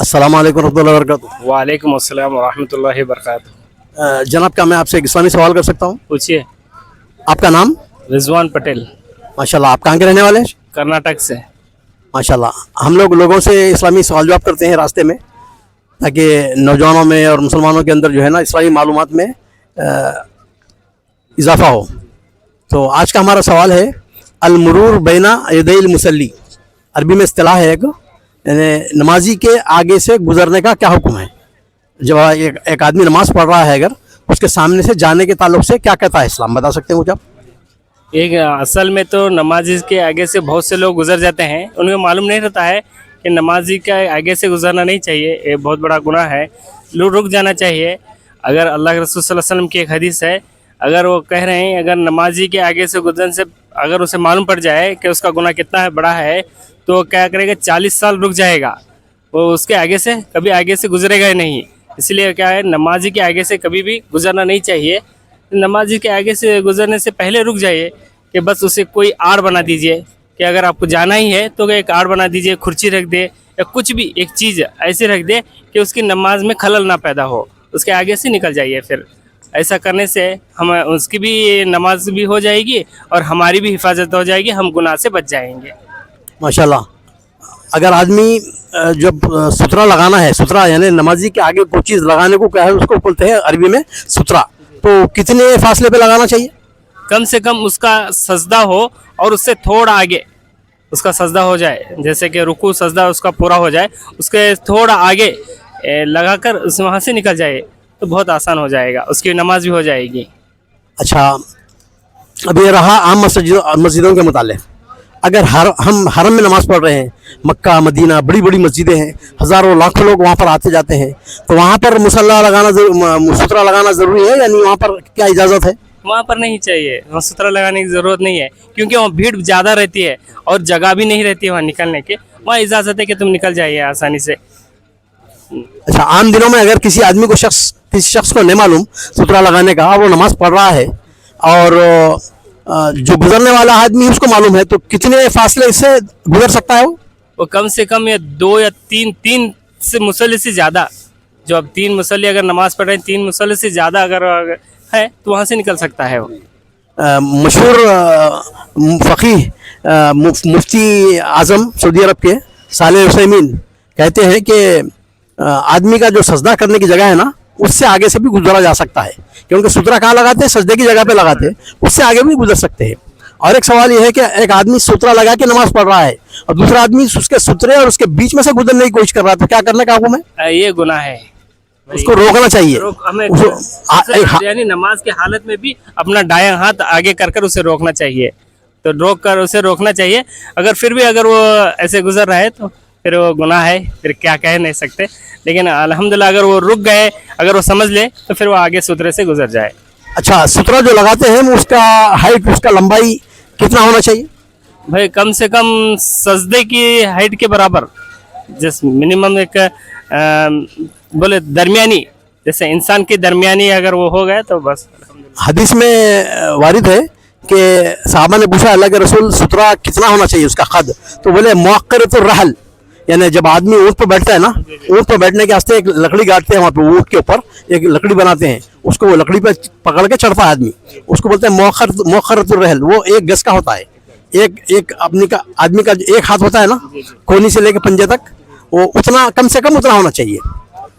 अस्सलाम वालेकुम रहमतुल्लाहि व बरकातुहू। वालेकुम अस्सलाम वरहमतुल्लाहि वबरकातुहू। जनाब, क्या मैं आपसे एक इस्लामी सवाल कर सकता हूँ? पूछिए। आपका नाम? रिजवान पटेल, माशाल्लाह। आप कहाँ के रहने वाले हैं? कर्नाटक से। माशाल्लाह। हम लोग लोगों से इस्लामी सवाल जवाब करते हैं रास्ते में, ताकि नौजवानों में और मुसलमानों के अंदर जो है ना इस्लामी मालूमात में इजाफा हो। तो आज का हमारा सवाल है अल मुरूर बैना यदैल मुसल्ली। अरबी में इस्तिलाह है यानी नमाजी के आगे से गुजरने का क्या हुक्म है। जब एक आदमी नमाज पढ़ रहा है, अगर उसके सामने से जाने के ताल्लुक से क्या कहता है इस्लाम, बता सकते हैं मुझे आप? एक असल में तो नमाजी के आगे से बहुत से लोग गुजर जाते हैं, उन्हें मालूम नहीं रहता है कि नमाजी के आगे से गुजरना नहीं चाहिए, ये बहुत बड़ा गुनाह है। लोग रुक जाना चाहिए। अगर अल्लाह के रसूल सल्लल्लाहु अलैहि वसल्लम की एक हदीस है, अगर वो कह रहे हैं अगर नमाजी के आगे से गुजरने से अगर उसे मालूम पड़ जाए कि उसका गुनाह कितना है, बड़ा है, तो क्या करेगा, 40 साल रुक जाएगा, वो उसके आगे से कभी आगे से गुजरेगा ही नहीं। इसलिए क्या है, नमाजी के आगे से कभी भी गुजरना नहीं चाहिए। नमाजी के आगे से गुजरने से पहले रुक जाइए कि बस उसे कोई आड़ बना दीजिए कि अगर आपको जाना ही है तो एक आड़ बना दीजिए, कुर्सी रख दे या कुछ भी एक चीज़ ऐसे रख दे कि उसकी नमाज में खलल ना पैदा हो, उसके आगे से निकल जाइए। फिर ऐसा करने से हम उसकी भी नमाज भी हो जाएगी और हमारी भी हिफाजत हो जाएगी, हम गुनाह से बच जाएंगे। माशाल्लाह। अगर आदमी जब सुतरा लगाना है, सुतरा यानी नमाजी के आगे कोई चीज़ लगाने को क्या है, उसको बोलते हैं अरबी में सुतरा, तो कितने फासले पे लगाना चाहिए? कम से कम उसका सजदा हो और उससे थोड़ा आगे उसका सजदा हो जाए, जैसे कि रुकू सजदा उसका पूरा हो जाए, उसके थोड़ा आगे लगाकर उस वहाँ से निकल जाए तो बहुत आसान हो जाएगा, उसकी नमाज भी हो जाएगी। अच्छा, अब ये रहा आम मस्जिदों के मुतालिक। अगर हम हरम में नमाज़ पढ़ रहे हैं, मक्का मदीना बड़ी बड़ी मस्जिदें हैं, हज़ारों लाखों लोग वहाँ पर आते जाते हैं, तो वहाँ पर मुसल्ला लगाना सुतरा लगाना ज़रूरी है, यानी वहाँ पर क्या इजाज़त है? वहाँ पर नहीं चाहिए, वहाँ सुतरा लगाने की ज़रूरत नहीं है, क्योंकि वहाँ भीड़ ज़्यादा रहती है और जगह भी नहीं रहती है वहाँ निकलने की। वहाँ इजाज़त है कि तुम निकल जाइए आसानी से। अच्छा, आम दिनों में अगर किसी आदमी को किसी शख्स को नहीं मालूम सुतरा लगाने का, वो नमाज़ पढ़ रहा है और जो गुजरने वाला आदमी उसको मालूम है, तो कितने फासले इससे गुजर सकता है वो कम से कम या 2 या 3 से मुसल्ले से ज़्यादा, जो अब 3 मुसल्ले अगर नमाज़ पढ़ रहे हैं, 3 मुसल्ले से ज़्यादा अगर है तो वहाँ से निकल सकता है वो। मशहूर फ़क़ीह मुफ्ती आज़म सऊदी अरब के सालेह उसैमीन कहते हैं कि आदमी का जो सजदा करने की जगह है ना, उससे आगे से भी गुजरा जा सकता है, क्योंकि सुतरा कहाँ लगाते हैं, सजदे की जगह पे लगाते हैं, उससे आगे भी गुजर सकते हैं। और एक सवाल यह है कि एक आदमी सुतरा लगा के नमाज पढ़ रहा है और दूसरा आदमी उसके सुतरे और उसके बीच में से गुजरने की कोशिश कर रहा है, तो क्या करने का हुक्म है? ये गुनाह है, उसको रोकना चाहिए। हमें यानी नमाज की हालत में भी अपना दायां हाथ आगे कर कर उसे रोकना चाहिए, तो रोक कर उसे रोकना चाहिए। अगर फिर भी अगर वो ऐसे गुजर रहा है तो फिर वो गुनाह है, फिर क्या कह नहीं सकते। लेकिन अल्हम्दुलिल्लाह अगर वो रुक गए, अगर वो समझ ले, तो फिर वो आगे सुतरे से गुजर जाए। अच्छा, सुतरा जो लगाते हैं उसका हाइट, उसका लंबाई कितना होना चाहिए? भाई कम से कम सजदे की हाइट के बराबर, जैसे मिनिमम एक बोले दरमियानी, जैसे इंसान की दरमियानी अगर वो हो गए तो बस। हदीस में वारिद है कि साहबा ने पूछा अल्लाह के रसूल सुतरा कितना होना चाहिए, उसका कद, तो बोले मुअक्करतुर रहल, यानी जब आदमी ऊँट पर बैठता है ना, ऊँट पर बैठने के वास्ते एक लकड़ी गाड़ते हैं, वहाँ पे ऊँट के ऊपर एक लकड़ी बनाते हैं, उसको वो लकड़ी पे पकड़ के चढ़ता है आदमी, उसको बोलते हैं मुअक्करतुर रहल। वो 1 गज का होता है, एक आदमी का एक हाथ होता है ना, कोहनी से लेकर पंजे तक, वो उतना कम से कम उतना होना चाहिए।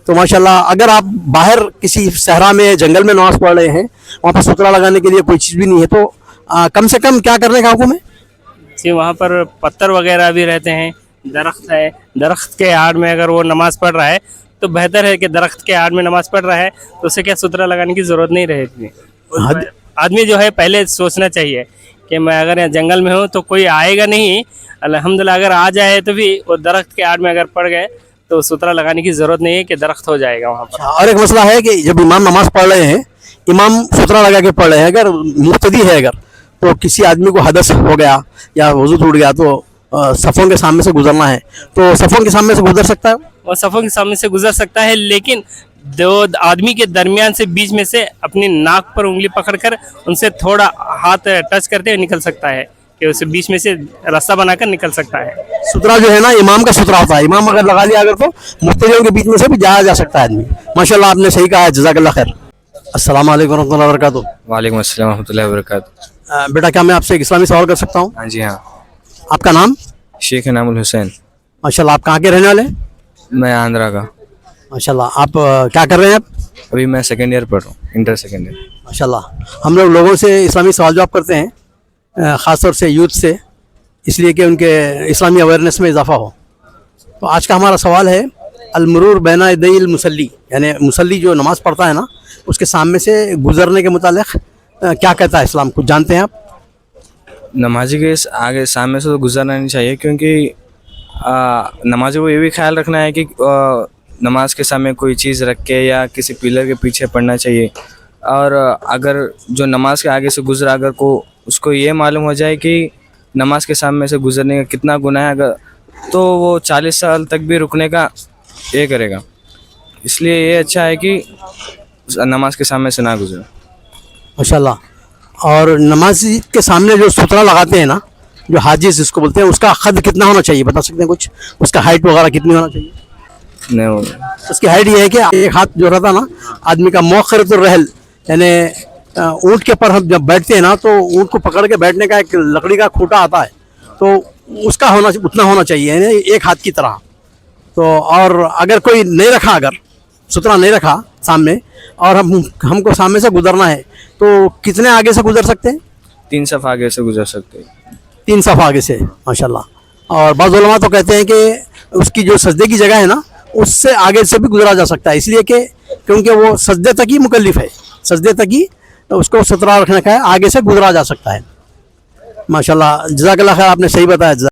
तो माशाल्लाह, अगर आप बाहर किसी सहरा में जंगल में नमाज पढ़ रहे हैं, वहाँ पर सुतरा लगाने के लिए कोई चीज़ भी नहीं है, तो कम से कम क्या करने का हुक्म है? जी, वहाँ पर पत्थर वगैरह भी रहते हैं, दरख्त है, दरख्त के आड़ में अगर वो नमाज पढ़ रहा है तो बेहतर है कि दरख्त के आड़ में नमाज पढ़ रहा है तो उसे क्या सुतरा लगाने की ज़रूरत नहीं रहेगी। आदमी जो है पहले सोचना चाहिए कि मैं अगर यहाँ जंगल में हूँ तो कोई आएगा नहीं, अल्हम्दुलिल्लाह अगर आ जाए तो भी वो दरख्त के आड़ में अगर पड़ गए तो सुतरा लगाने की ज़रूरत नहीं है कि दरख्त हो जाएगा वहाँ पर। और एक मसला है कि जब इमाम नमाज पढ़ रहे हैं, इमाम सुतरा लगा के पढ़ रहे हैं, अगर मुक्तदी है, अगर तो किसी आदमी को हदस हो गया या वज़ू टूट गया तो सफ़ों के सामने से गुजरना है, तो सफ़ों के सामने से गुजर सकता है? वो सफ़ों के सामने से गुजर सकता है, लेकिन 2 आदमी के दरमियान से बीच में से अपनी नाक पर उंगली पकड़कर उनसे थोड़ा हाथ टच करते हुए निकल सकता है कि कि उसे बीच में से रास्ता बनाकर निकल सकता है। सुतरा जो है ना इमाम का सुतरा होता है, इमाम अगर लगा लिया अगर तो मुफ्तरियों के बीच में से भी जाया जा सकता है आदमी। माशाल्लाह आपने सही कहा है, जज़ाकल्लाह खैर। अस्सलाम वालेकुम रहमतुल्लाहि व बरकातुहू। वालेकुम अस्सलाम रहमतुल्लाहि व बरकातुहू। बेटा क्या मैं आपसे एक इस्लामी सवाल कर सकता हूँ? हाँ जी हाँ। आपका नाम? शेख इनामुल हुसैन। माशाल्लाह आप कहाँ के रहने वाले हैं? मैं आंध्रा का। माशाल्लाह आप क्या कर रहे हैं आप? अभी मैं सेकेंड ईयर पढ़ रहा हूँ, इंटर सेकेंड ईयर। माशाल्लाह हम लोग लोगों से इस्लामी सवाल जवाब करते हैं, ख़ास तौर से यूथ से, इसलिए कि उनके इस्लामी अवेयरनेस में इजाफा हो। तो आज का हमारा सवाल है अलमरूर बैना यदैल मुसल्ली, यानी मुसल्ली जो नमाज़ पढ़ता है ना उसके सामने से गुजरने के मुतालिक क्या कहता है इस्लाम, कुछ जानते हैं आप? नमाजी के आगे सामने से तो गुजरना नहीं चाहिए, क्योंकि नमाजी को ये भी ख्याल रखना है कि नमाज के सामने कोई चीज़ रख के या किसी पिलर के पीछे पढ़ना चाहिए। और अगर जो नमाज के आगे से गुजरा, अगर को उसको ये मालूम हो जाए कि नमाज के सामने से गुजरने का कितना गुनाह है, अगर तो वो 40 साल तक भी रुकने का ये करेगा। इसलिए ये अच्छा है कि नमाज के सामने से ना गुजरे। माशाल्लाह। और नमाजी के सामने जो सुतरा लगाते हैं ना, जो हाजिज जिसको बोलते हैं, उसका कद कितना होना चाहिए, बता सकते हैं कुछ? उसका हाइट वगैरह कितनी होना चाहिए? नहीं वो उसकी हाइट ये है कि एक हाथ जो रहता ना आदमी का मौखरतुर रहल, यानी ऊँट के पर हम जब बैठते हैं ना तो ऊँट को पकड़ के बैठने का एक लकड़ी का खूंटा आता है, तो उसका होना उतना होना चाहिए, यानी एक हाथ की तरह। तो और अगर कोई नहीं रखा, अगर सुतरा नहीं रखा सामने और हमको सामने से गुजरना है तो कितने आगे से गुजर सकते हैं? 3 सफ़ आगे से गुजर सकते हैं। 3 सफ़ आगे से, माशाल्लाह। और बाज़ उलमा तो कहते हैं कि उसकी जो सजदे की जगह है ना उससे आगे से भी गुजरा जा सकता है, इसलिए कि क्योंकि वो सजदे तक ही मुकल्लिफ है, सजदे तक ही उसको सुतरा रखने का है, आगे से गुजरा जा सकता है। माशाल्लाह, जज़ाकल्लाह खैर, आपने सही बताया।